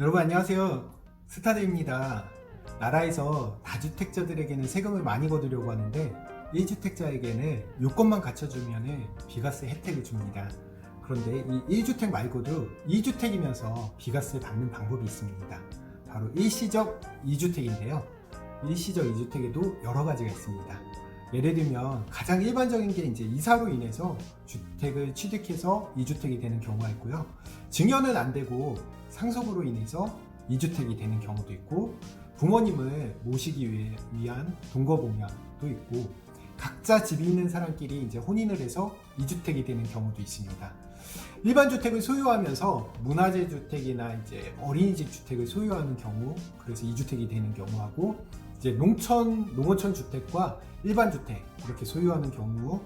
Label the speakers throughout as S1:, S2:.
S1: 여러분 안녕하세요. 스타드입니다. 나라에서 다주택자들에게는 세금을 많이 거두려고 하는데 1주택자에게는 요건만 갖춰주면 비과세 혜택을 줍니다. 그런데 이 1주택 말고도 2주택이면서 비과세 받는 방법이 있습니다. 바로 일시적 2주택인데요. 일시적 2주택에도 여러 가지가 있습니다. 예를 들면 가장 일반적인 게 이제 이사로 인해서 주택을 취득해서 2주택이 되는 경우가 있고요. 증여는 안 되고 상속으로 인해서 2주택이 되는 경우도 있고, 부모님을 모시기 위한 동거공약도 있고, 각자 집이 있는 사람끼리 이제 혼인을 해서 2주택이 되는 경우도 있습니다. 일반 주택을 소유하면서 문화재 주택이나 이제 어린이집 주택을 소유하는 경우, 그래서 2주택이 되는 경우하고, 이제 농어촌 주택과 일반 주택 이렇게 소유하는 경우,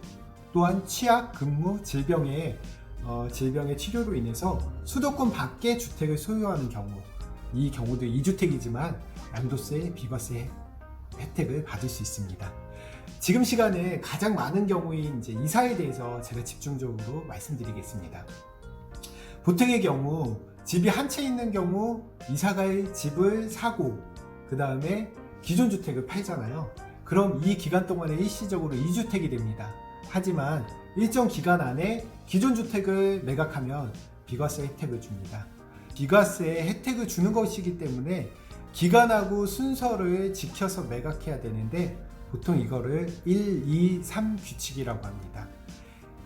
S1: 또한 취약, 근무, 질병의 치료로 인해서 수도권 밖의 주택을 소유하는 경우, 이 경우도 2주택이지만 양도세, 비과세 혜택을 받을 수 있습니다. 지금 시간에 가장 많은 경우인 이제 이사에 대해서 제가 집중적으로 말씀드리겠습니다. 보통의 경우 집이 한 채 있는 경우 이사갈 집을 사고 그 다음에 기존 주택을 팔잖아요. 그럼 이 기간 동안에 일시적으로 2주택이 됩니다. 하지만 일정 기간 안에 기존 주택을 매각하면 비과세 혜택을 줍니다. 비과세 혜택을 주는 것이기 때문에 기간하고 순서를 지켜서 매각해야 되는데, 보통 이거를 1, 2, 3 규칙이라고 합니다.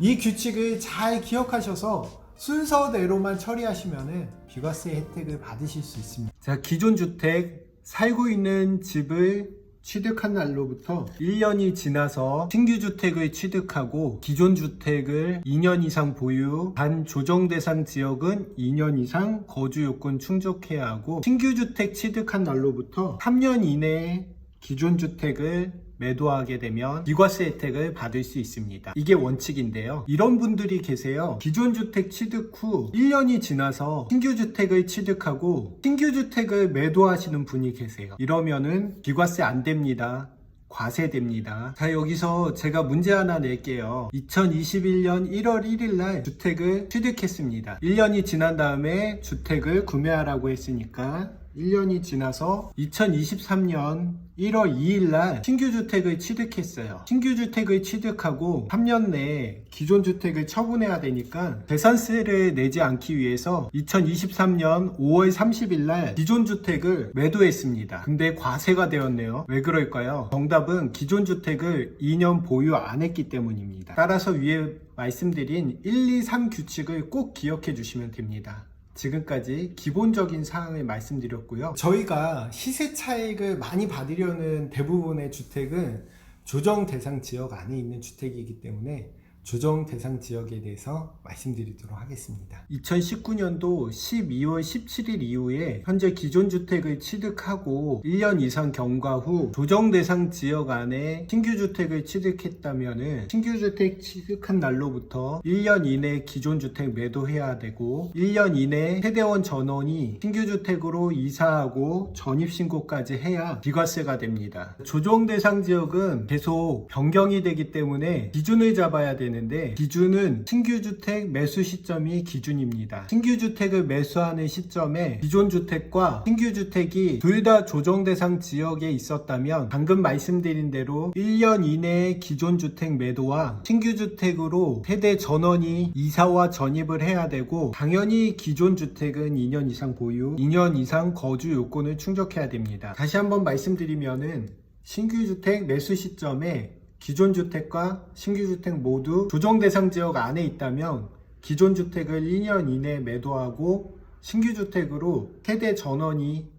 S1: 이 규칙을 잘 기억하셔서 순서대로만 처리하시면 비과세 혜택을 받으실 수 있습니다. 자, 기존 주택 살고 있는 집을 취득한 날로부터 1년이 지나서 신규 주택을 취득하고 기존 주택을 2년 이상 보유, 단 조정 대상 지역은 2년 이상 거주 요건 충족해야 하고, 신규 주택 취득한 날로부터 3년 이내에 기존 주택을 매도하게 되면 비과세 혜택을 받을 수 있습니다. 이게 원칙인데요. 이런 분들이 계세요. 기존 주택 취득 후 1년이 지나서 신규 주택을 취득하고 신규 주택을 매도하시는 분이 계세요. 이러면은 비과세 안 됩니다. 과세됩니다. 자, 여기서 제가 문제 하나 낼게요. 2021년 1월 1일 날 주택을 취득했습니다. 1년이 지난 다음에 주택을 구매하라고 했으니까 1년이 지나서 2023년 1월 2일 날 신규 주택을 취득했어요. 신규 주택을 취득하고 3년 내에 기존 주택을 처분해야 되니까 재산세를 내지 않기 위해서 2023년 5월 30일 날 기존 주택을 매도했습니다. 근데 과세가 되었네요. 왜 그럴까요? 정답은 기존 주택을 2년 보유 안 했기 때문입니다. 따라서 위에 말씀드린 1, 2, 3 규칙을 꼭 기억해 주시면 됩니다. 지금까지 기본적인 사항을 말씀드렸고요. 저희가 시세 차익을 많이 받으려는 대부분의 주택은 조정 대상 지역 안에 있는 주택이기 때문에 조정 대상 지역에 대해서 말씀드리도록 하겠습니다. 2019년도 12월 17일 이후에 현재 기존 주택을 취득하고 1년 이상 경과 후 조정 대상 지역 안에 신규 주택을 취득했다면 신규 주택 취득한 날로부터 1년 이내 기존 주택 매도해야 되고, 1년 이내 세대원 전원이 신규 주택으로 이사하고 전입신고까지 해야 비과세가 됩니다. 조정 대상 지역은 계속 변경이 되기 때문에 기준을 잡아야 되는데, 기준은 신규주택 매수 시점이 기준입니다. 신규주택을 매수하는 시점에 기존 주택과 신규주택이 둘 다 조정 대상 지역에 있었다면 방금 말씀드린 대로 1년 이내에 기존 주택 매도와 신규주택으로 세대 전원이 이사와 전입을 해야 되고, 당연히 기존 주택은 2년 이상 보유, 2년 이상 거주 요건을 충족해야 됩니다. 다시 한번 말씀드리면은 신규주택 매수 시점에 기존 주택과 신규 주택 모두 조정 대상 지역 안에 있다면 기존 주택을 2년 이내에 매도하고 신규 주택으로 세대 전원이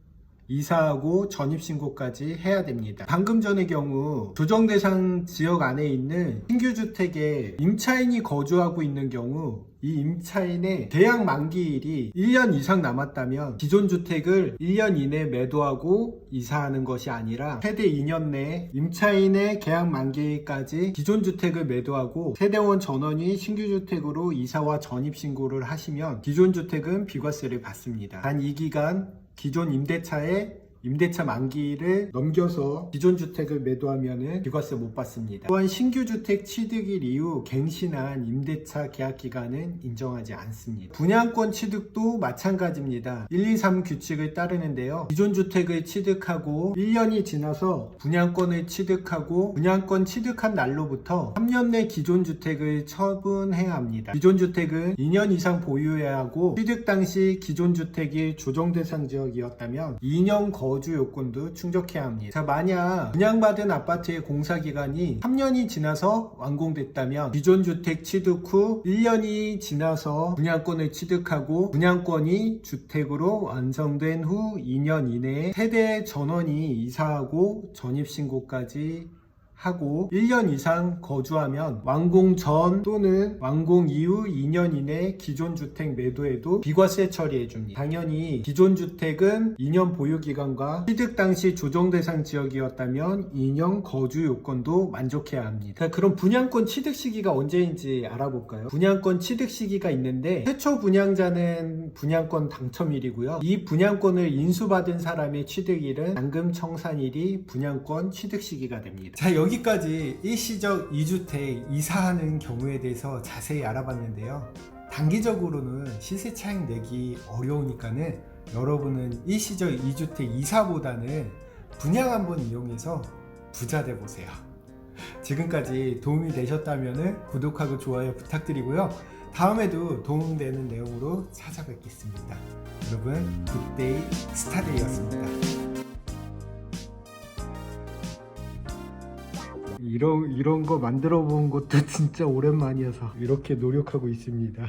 S1: 이사하고 전입신고까지 해야 됩니다. 방금 전의 경우 조정 대상 지역 안에 있는 신규 주택에 임차인이 거주하고 있는 경우, 이 임차인의 계약 만기일이 1년 이상 남았다면 기존 주택을 1년 이내에 매도하고 이사하는 것이 아니라 최대 2년 내에 임차인의 계약 만기일까지 기존 주택을 매도하고 세대원 전원이 신규 주택으로 이사와 전입신고를 하시면 기존 주택은 비과세를 받습니다. 단 이 기간 기존 임대차에 임대차 만기를 넘겨서 기존 주택을 매도하면 비과세 못 받습니다. 또한 신규 주택 취득일 이후 갱신한 임대차 계약 기간은 인정하지 않습니다. 분양권 취득도 마찬가지입니다. 123 규칙을 따르는데요. 기존 주택을 취득하고 1년이 지나서 분양권을 취득하고 분양권 취득한 날로부터 3년 내 기존 주택을 처분해야 합니다. 기존 주택은 2년 이상 보유해야 하고 취득 당시 기존 주택이 조정 대상 지역이었다면 2년 거주 요건도 충족해야 합니다. 자, 만약 분양받은 아파트의 공사 기간이 3년이 지나서 완공됐다면 기존 주택 취득 후 1년이 지나서 분양권을 취득하고 분양권이 주택으로 완성된 후 2년 이내에 세대 전원이 이사하고 전입신고까지 하고 1년 이상 거주하면 완공 전 또는 완공 이후 2년 이내 기존 주택 매도에도 비과세 처리해 줍니다. 당연히 기존 주택은 2년 보유 기간과 취득 당시 조정 대상 지역이었다면 2년 거주 요건도 만족해야 합니다. 자, 그럼 분양권 취득 시기가 언제인지 알아볼까요? 분양권 취득 시기가 있는데 최초 분양자는 분양권 당첨일이고요. 이 분양권을 인수받은 사람의 취득일은 잔금 청산일이 분양권 취득 시기가 됩니다. 자, 여기까지 일시적 2주택 이사하는 경우에 대해서 자세히 알아봤는데요. 단기적으로는 시세 차익 내기 어려우니까는 여러분은 일시적 2주택 이사보다는 분양 한번 이용해서 부자 돼 보세요. 지금까지 도움이 되셨다면 구독하고 좋아요 부탁드리고요. 다음에도 도움되는 내용으로 찾아뵙겠습니다. 여러분, 굿데이 스타데이였습니다. 이런 거 만들어 본 것도 진짜 오랜만이어서 이렇게 노력하고 있습니다.